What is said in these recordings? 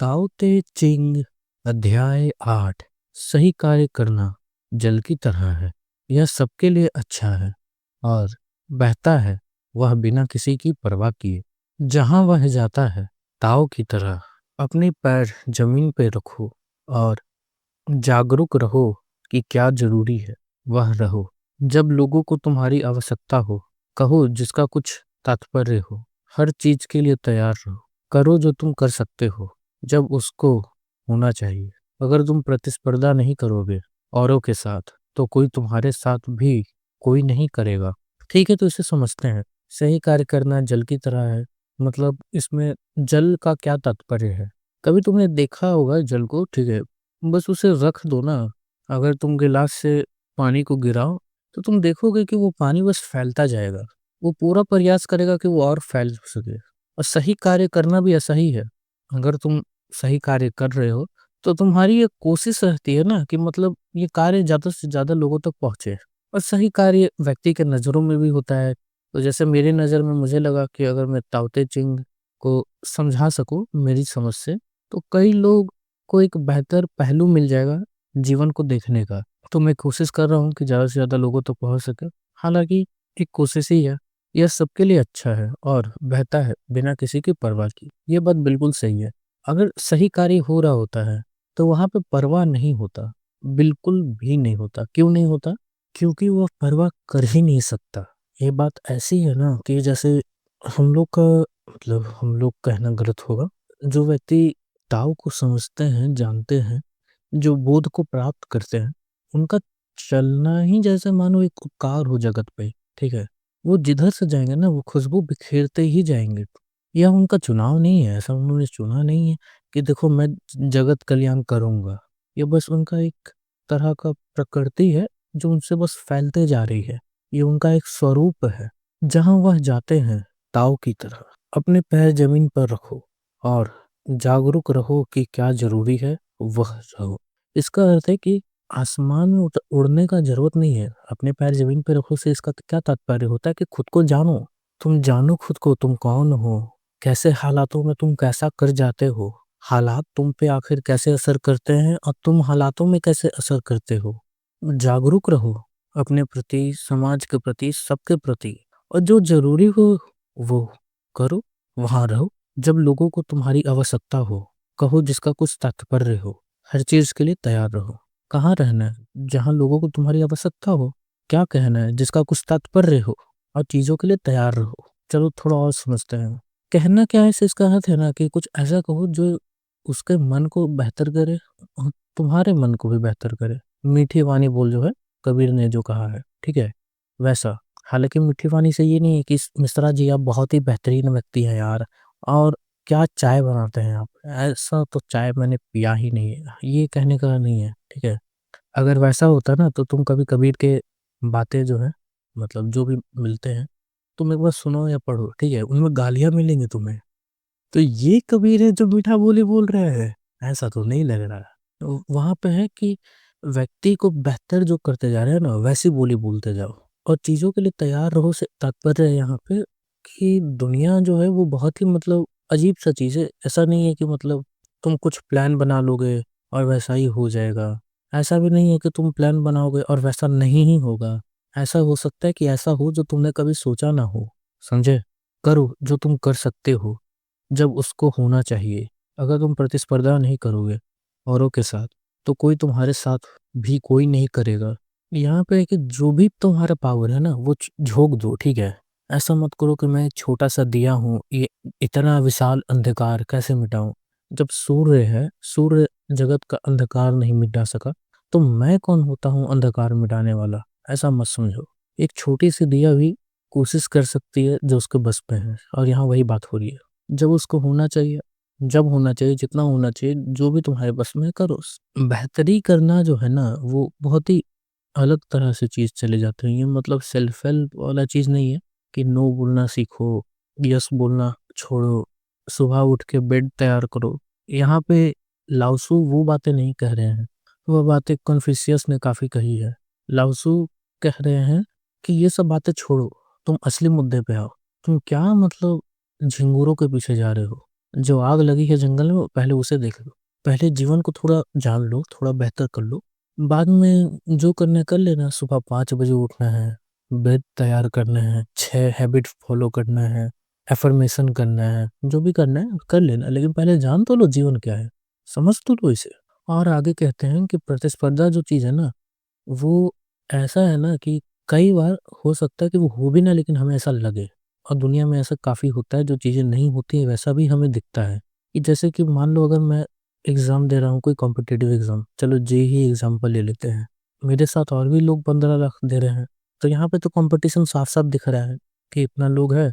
ताओ ते चिंग अध्याय 8। सही कार्य करना जल की तरह है। यह सबके लिए अच्छा है और बहता है, वह बिना किसी की परवाह किए। जहां वह जाता है, ताओ की तरह अपने पैर जमीन पे रखो और जागरूक रहो कि क्या जरूरी है, वह रहो। जब लोगों को तुम्हारी आवश्यकता हो, कहो जिसका कुछ तात्पर्य हो। हर चीज के लिए तैयार रहो। करो जो तुम कर सकते हो जब उसको होना चाहिए। अगर तुम प्रतिस्पर्धा नहीं करोगे औरों के साथ, तो कोई तुम्हारे साथ भी कोई नहीं करेगा। ठीक है, तो इसे समझते हैं। सही कार्य करना जल की तरह है। मतलब इसमें जल का क्या तात्पर्य है? कभी तुमने देखा होगा जल को, ठीक है, बस उसे रख दो ना। अगर तुम गिलास से पानी को गिराओ, तो तुम देखोगे कि वो पानी बस फैलता जाएगा। वो पूरा प्रयास करेगा कि वो और फैल सके। और सही कार्य करना भी ऐसा ही है। अगर तुम सही कार्य कर रहे हो, तो तुम्हारी ये कोशिश रहती है ना कि मतलब ये कार्य ज़्यादा से ज़्यादा लोगों तक पहुँचे। और सही कार्य व्यक्ति के नज़रों में भी होता है। तो जैसे मेरी नज़र में मुझे लगा कि अगर मैं ताओ ते चिंग को समझा सकूँ मेरी समझ से, तो कई लोग को एक बेहतर पहलू मिल जाएगा जीवन को देखने का। तो मैं कोशिश कर रहा हूँ कि ज़्यादा से ज़्यादा लोगों तक पहुँच सके। हालाँकि एक कोशिश ही है। यह सबके लिए अच्छा है और बहता है बिना किसी की परवाह की। ये बात बिल्कुल सही है। अगर सही कार्य हो रहा होता है, तो वहाँ पे परवाह नहीं होता, बिल्कुल भी नहीं होता। क्यों नहीं होता? क्योंकि वह परवाह कर ही नहीं सकता। ये बात ऐसी है ना कि जैसे हम लोग का मतलब हम लोग कहना गलत होगा। जो व्यक्ति ताओ को समझते हैं, जानते हैं, जो बोध को प्राप्त करते हैं, उनका चलना ही जैसे मानो एक उपकार हो जगत पे, ठीक है? वो जिधर से जाएँगे ना, वो खुशबू बिखेरते ही जाएँगे। यह उनका चुनाव नहीं है, ऐसा उन्होंने चुना नहीं है कि देखो मैं जगत कल्याण करूँगा। ये बस उनका एक तरह का प्रकृति है, जो उनसे बस फैलते जा रही है। ये उनका एक स्वरूप है। जहाँ वह जाते हैं, ताऊ की तरह, अपने पैर ज़मीन पर रखो और जागरूक रहो कि क्या ज़रूरी है, वह रहो। इसका अर्थ है कि आसमान में उड़ने का ज़रूरत नहीं है। अपने पैर ज़मीन पे रखो से इसका क्या तात्पर्य होता है कि खुद को जानो। तुम जानो खुद को, तुम कौन हो? कैसे हालातों में तुम कैसा कर जाते हो? हालात तुम पे आखिर कैसे असर करते हैं और तुम हालातों में कैसे असर करते हो? जागरूक रहो अपने प्रति, समाज के प्रति, सबके प्रति। और जो ज़रूरी हो, वो करो, वहाँ रहो। जब लोगों को तुम्हारी आवश्यकता हो, कहो जिसका कुछ तात्पर्य हो। हर चीज़ के लिए तैयार रहो। कहाँ रहना है? जहाँ लोगों को तुम्हारी आवश्यकता हो। क्या कहना है? जिसका कुछ तात्पर्य हो और चीज़ों के लिए तैयार रहो। चलो थोड़ा और समझते हैं। कहना क्या है इससे? इसका अर्थ है ना कि कुछ ऐसा कहो जो उसके मन को बेहतर करे और तुम्हारे मन को भी बेहतर करे। मीठी वाणी बोल जो है, कबीर ने जो कहा है, ठीक है? वैसा। हालाँकि मीठी वाणी से ये नहीं है कि मिश्रा जी आप बहुत ही बेहतरीन व्यक्ति हैं यार, और क्या चाय बनाते हैं आप? ऐसा तो चाय मैंने पिया ही नहीं है। ये कहने का नहीं है, ठीक है? अगर वैसा होता ना, तो तुम कभी कबीर के बातें जो है, मतलब जो भी मिलते हैं, तुम एक बार सुनो या पढ़ो, ठीक है? उनमें गालियाँ मिलेंगी तुम्हें। तो ये कबीर है जो मीठा बोली बोल रहा है? ऐसा तो नहीं लग रहा। तो वहाँ पे है कि व्यक्ति को बेहतर जो करते जा रहे हैं ना, वैसी बोली बोलते जाओ और चीज़ों के लिए तैयार रहो से तात्पर्य है यहाँ पे कि दुनिया जो है वो बहुत ही मतलब अजीब-सा चीज़ है। ऐसा नहीं है कि मतलब तुम कुछ प्लान बना लोगे और वैसा ही हो जाएगा। ऐसा भी नहीं है कि तुम प्लान बनाओगे और वैसा नहीं ही होगा। ऐसा हो सकता है कि ऐसा हो जो तुमने कभी सोचा ना हो, समझे? करो जो तुम कर सकते हो। जब उसको होना चाहिए। अगर तुम प्रतिस्पर्धा नहीं करोगे औरों के साथ, तो कोई तुम्हारे साथ भी कोई नहीं करेगा। यहाँ पे है कि जो भी तुम्हारा पावर है ना, वो झोंक दो, ठीक है? ऐसा मत करो कि मैं छोटा-सा दिया हूँ, ये इतना विशाल अंधकार कैसे मिटाऊँ? जब सूर्य है, सूर्य जगत का अंधकार नहीं मिटा सका, तो मैं कौन होता हूँ अंधकार मिटाने वाला? ऐसा मत समझो। एक छोटी-सी दिया भी कोशिश कर सकती है जो उसके बस में है, और यहाँ वही बात हो रही है। जब उसको होना चाहिए, जब होना चाहिए, जितना होना चाहिए, जो भी तुम्हारे बस में है करो। बेहतरी करना जो है ना, वो बहुत ही अलग तरह से चीज़ चले जाते हैं। ये मतलब सेल्फ हेल्प वाला चीज़ नहीं है कि नो बोलना सीखो, यस बोलना छोड़ो, सुबह उठ के बेड तैयार करो। यहाँ पे लाओ त्सु वो बातें नहीं कह रहे हैं, वो बातें कन्फ्यूशियस ने काफ़ी कही है। लाओ त्सु कह रहे हैं कि ये सब बातें छोड़ो, तुम असली मुद्दे पे आओ। तुम क्या मतलब झिंगुरों के पीछे जा रहे हो? जो आग लगी है जंगल में पहले उसे देख लो। पहले जीवन को थोड़ा जान लो, थोड़ा बेहतर कर लो। बाद में जो करना है कर लेना। सुबह 5 बजे उठना है, बेड तैयार करना है, 6 हैबिट फॉलो करना है, अफ़र्मेशन करना है, जो भी करना है कर लेना। लेकिन पहले जान तो लो जीवन क्या है, समझ तो लो इसे। और आगे कहते हैं कि प्रतिस्पर्धा जो चीज़ है ना, वो ऐसा है ना कि कई बार हो सकता है कि वो हो भी ना, लेकिन हमें ऐसा लगे। और दुनिया में ऐसा काफ़ी होता है, जो चीज़ें नहीं होती हैं वैसा भी हमें दिखता है। कि जैसे कि मान लो अगर मैं एग्ज़ाम दे रहा हूँ, कोई कॉम्पिटिटिव एग्ज़ाम, चलो जेईई एग्ज़ाम्पल ले लेते हैं। मेरे साथ और भी लोग 15 लाख दे रहे हैं, तो यहाँ पे तो कॉम्पिटिशन साफ-साफ दिख रहा है कि इतना लोग है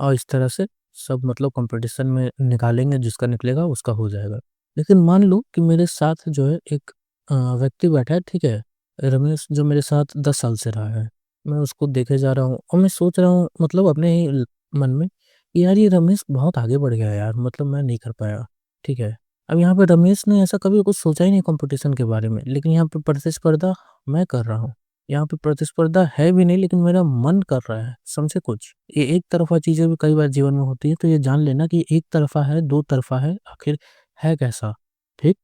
और इस तरह से सब मतलब कॉम्पिटिशन में निकालेंगे, जिसका निकलेगा उसका हो जाएगा। लेकिन मान लो कि मेरे साथ जो है एक व्यक्ति बैठा है, ठीक है? रमेश जो मेरे साथ 10 साल से रहा है। मैं उसको देखे जा रहा हूँ और मैं सोच रहा हूँ मतलब अपने ही मन में, कि यार ये रमेश बहुत आगे बढ़ गया है यार, मतलब मैं नहीं कर पाया, ठीक है? अब यहाँ पे रमेश ने ऐसा कभी कुछ सोचा ही नहीं कॉम्पिटिशन के बारे में, लेकिन यहाँ पे प्रतिस्पर्धा मैं कर रहा हूँ। यहाँ पे प्रतिस्पर्धा है भी नहीं, लेकिन मेरा मन कर रहा है, समझे कुछ? ये एक तरफ़ा चीज़ें भी कई बार जीवन में होती है, तो ये जान लेना कि एक तरफ़ा है, दो तरफ़ा है, आखिर है कैसा? ठीक?